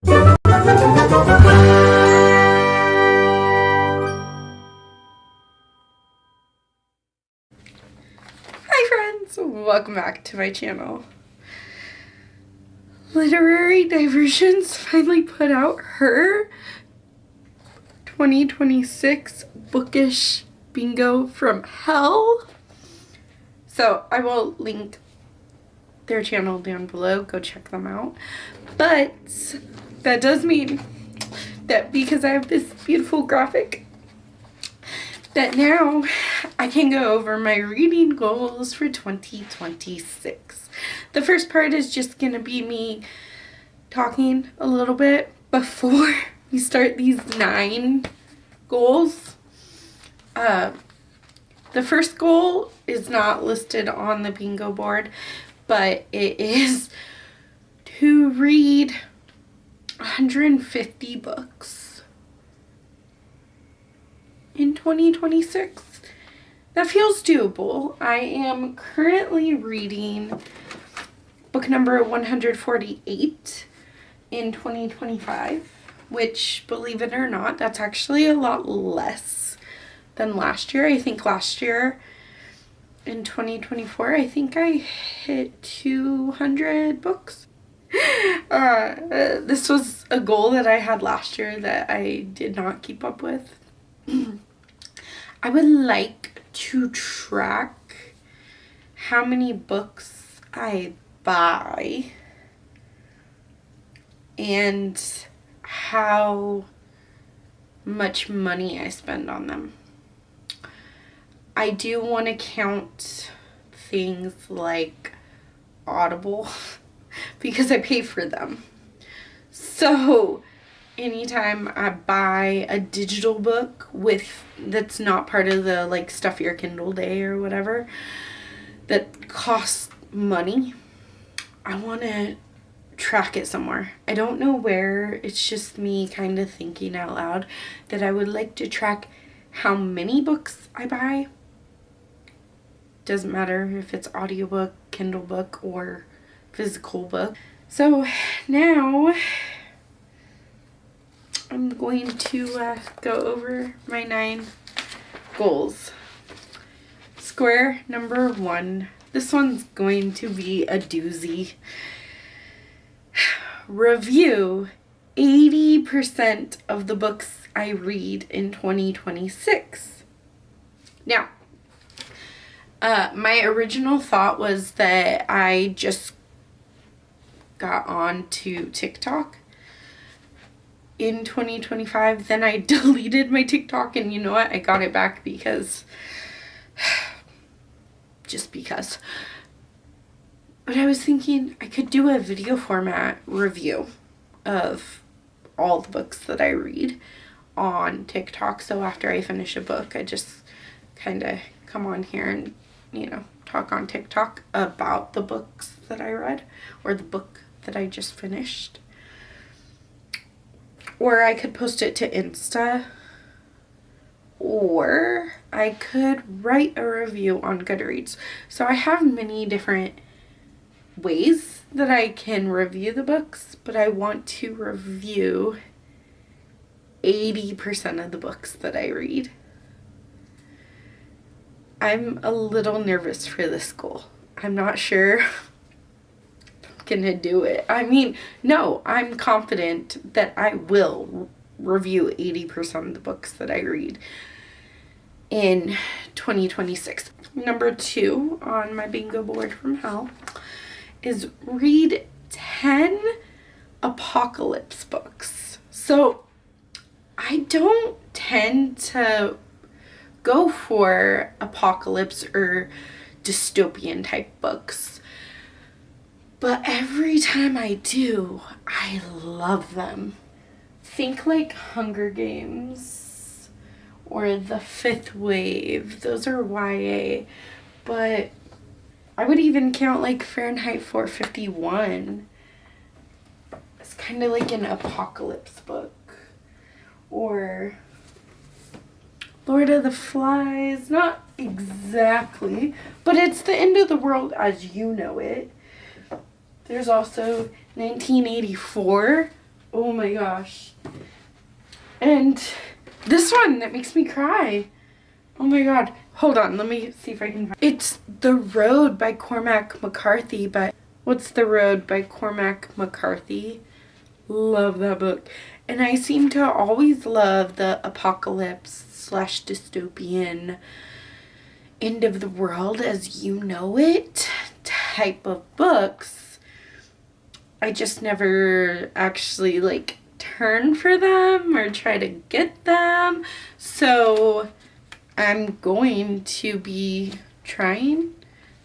Hi friends, welcome back to my channel. Literary Diversions finally put out her 2026 bookish bingo from hell. So I will link their channel down below, go check them out. But that does mean that because I have this beautiful graphic, that now I can go over my reading goals for 2026. The first part is just going to be me talking a little bit before we start these 9 goals. The first goal is not listed on the bingo board, but it is to read 150 books in 2026. That feels doable. I am currently reading book number 148 in 2025, which, believe it or not, that's actually a lot less than last year. I think last year in 2024, I think I hit 200 books. This was a goal that I had last year that I did not keep up with. I would like to track how many books I buy and how much money I spend on them. I do want to count things like Audible because I pay for them. So anytime I buy a digital book that's not part of the like Stuff Your Kindle Day or whatever that costs money, I want to track it somewhere. I don't know where. It's just me kind of thinking out loud that I would like to track how many books I buy. Doesn't matter if it's audiobook, Kindle book, or physical book. So now I'm going to go over my 9 goals. Square number 1. This one's going to be a doozy. Review 80% of the books I read in 2026. Now, my original thought was that I just got on to TikTok in 2025. Then I deleted my TikTok, and you know what? I got it back because just because. But I was thinking I could do a video format review of all the books that I read on TikTok. So after I finish a book, I just kind of come on here and, talk on TikTok about the books that I read or the book that I just finished. Or I could post it to Insta, or I could write a review on Goodreads. So I have many different ways that I can review the books, but I want to review 80% of the books that I read. I'm a little nervous for this goal. I'm not sure I'm gonna do it. I mean, no, I'm confident that I will review 80% of the books that I read in 2026. Number 2 on my bingo board from hell is read 10 apocalypse books. So I don't tend to go for apocalypse or dystopian type books, but every time I do, I love them. Think like Hunger Games or The Fifth Wave. Those are YA, but I would even count like Fahrenheit 451. It's kind of like an apocalypse book. Or Lord of the Flies. Not exactly, but it's the end of the world as you know it. There's also 1984 Oh my gosh. And this one that makes me cry. Oh my god. Hold on, let me see if I can find it. It's The Road by Cormac McCarthy. What's The Road by Cormac McCarthy? Love that book. And I seem to always love the apocalypse / dystopian end of the world as you know it type of books. I just never actually like turn for them or try to get them. So I'm going to be trying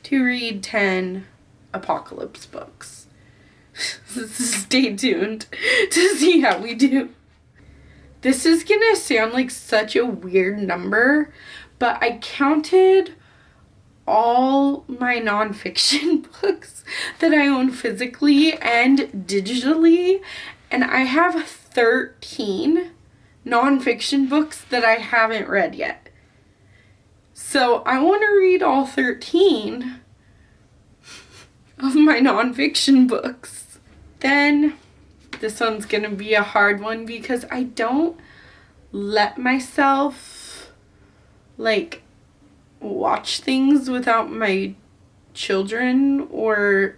to read 10 apocalypse books. Stay tuned to see how we do. This is gonna sound like such a weird number, but I counted all my nonfiction books that I own physically and digitally, and I have 13 nonfiction books that I haven't read yet. So I want to read all 13 of my nonfiction books. Then this one's gonna be a hard one because I don't let myself like watch things without my children or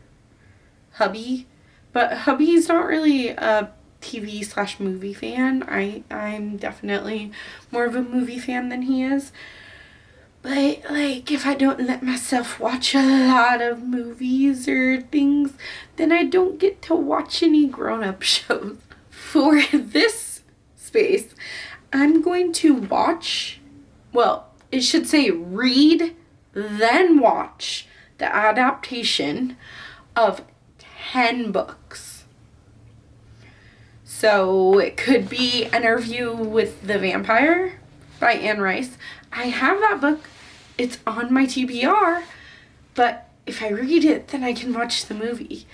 hubby. But hubby's not really a TV / movie fan. I'm definitely more of a movie fan than he is. But like if I don't let myself watch a lot of movies or things, then I don't get to watch any grown-up shows. For this space, I'm going to it should say read, then watch the adaptation of 10 books. So it could be Interview with the Vampire by Anne Rice. I have that book. It's on my TBR, but if I read it, then I can watch the movie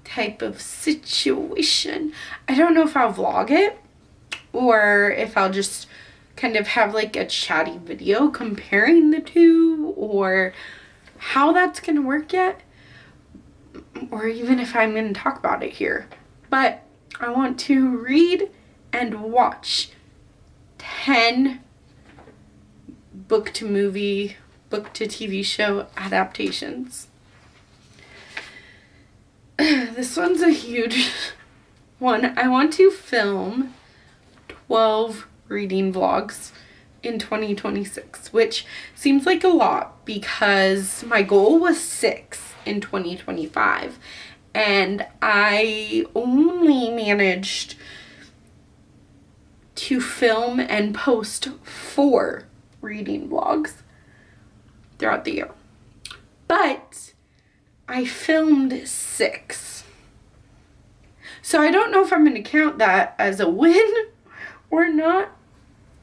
type of situation. I don't know if I'll vlog it or if I'll just kind of have like a chatty video comparing the two or how that's going to work yet, or even if I'm going to talk about it here. But I want to read and watch 10 book to movie, book to TV show adaptations. This one's a huge one. I want to film 12 reading vlogs in 2026, which seems like a lot because my goal was 6 in 2025 and I only managed to film and post 4 reading vlogs throughout the year. But I filmed 6. So I don't know if I'm going to count that as a win or not.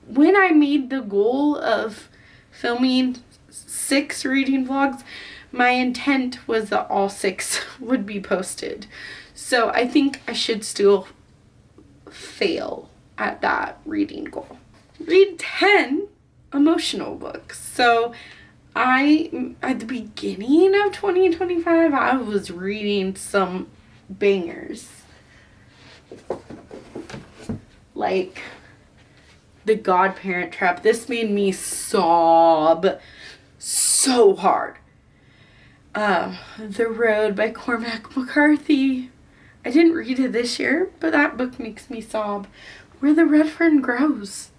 When I made the goal of filming 6 reading vlogs, my intent was that all 6 would be posted. So I think I should still fail at that reading goal. Read 10 emotional books. So at the beginning of 2025, I was reading some bangers. Like The Godparent Trap. This made me sob so hard. The Road by Cormac McCarthy. I didn't read it this year, but that book makes me sob. Where the Red Fern Grows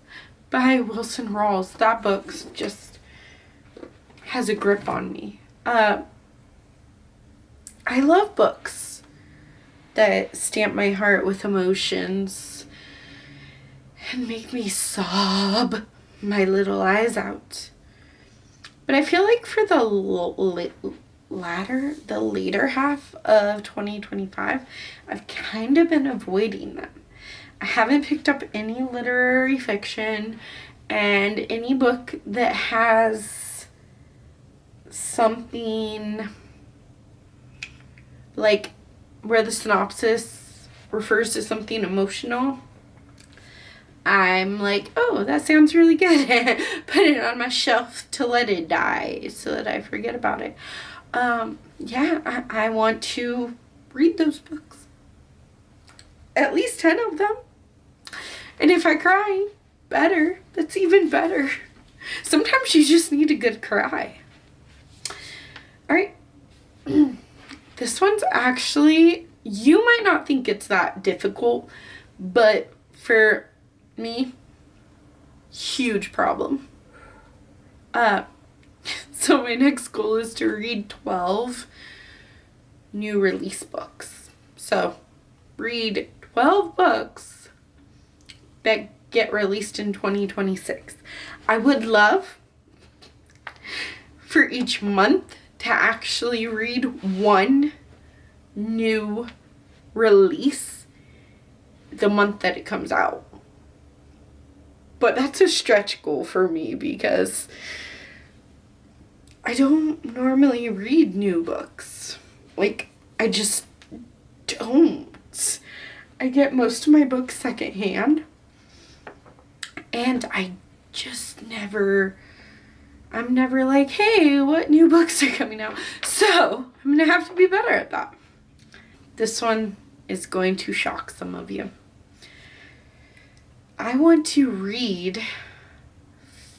by Wilson Rawls. That book just has a grip on me. I love books that stamp my heart with emotions and make me sob my little eyes out. But I feel like for the later half of 2025, I've kind of been avoiding them. I haven't picked up any literary fiction, and any book that has something like where the synopsis refers to something emotional, I'm like, oh, that sounds really good. Put it on my shelf to let it die so that I forget about it. I want to read those books. at least 10 of them. And if I cry, better. That's even better. Sometimes you just need a good cry. All right. This one's actually, you might not think it's that difficult, but for me, huge problem. So my next goal is to read 12 new release books. So read 12 books that get released in 2026. I would love for each month to actually read one new release the month that it comes out. But that's a stretch goal for me because I don't normally read new books. Like, I just don't. I get most of my books secondhand. And I'm never like, hey, what new books are coming out? So, I'm going to have to be better at that. This one is going to shock some of you. I want to read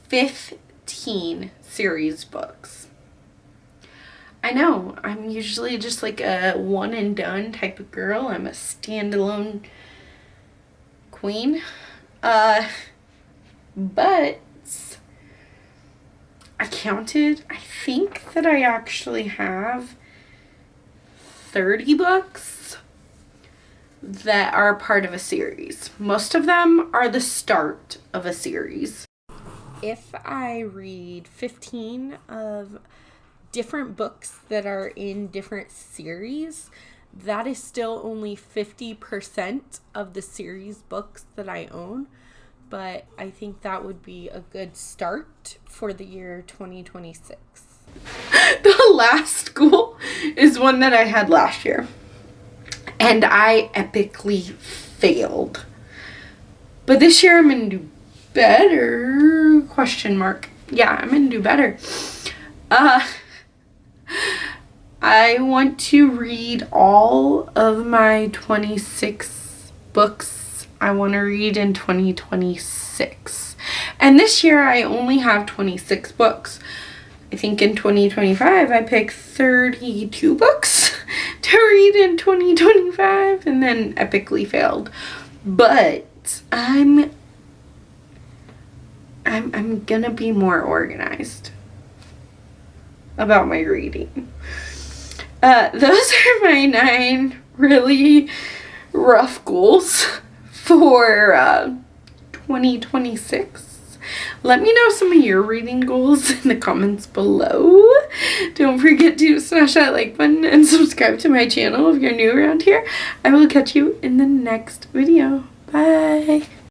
15 series books. I know, I'm usually just like a one and done type of girl. I'm a standalone queen. But I counted, I think that I actually have 30 books that are part of a series. Most of them are the start of a series. If I read 15 of different books that are in different series, that is still only 50% of the series books that I own. But I think that would be a good start for the year 2026. The last goal is one that I had last year. And I epically failed. But this year I'm going to do better? Question mark. Yeah, I'm going to do better. I want to read all of my 26 books I want to read in 2026. And this year I only have 26 books. I think in 2025 I picked 32 books to read in 2025 and then epically failed. But I'm gonna be more organized about my reading. Those are my 9 really rough goals for 2026. Let me know some of your reading goals in the comments below. Don't forget to smash that like button and subscribe to my channel if you're new around here. I will catch you in the next video. Bye.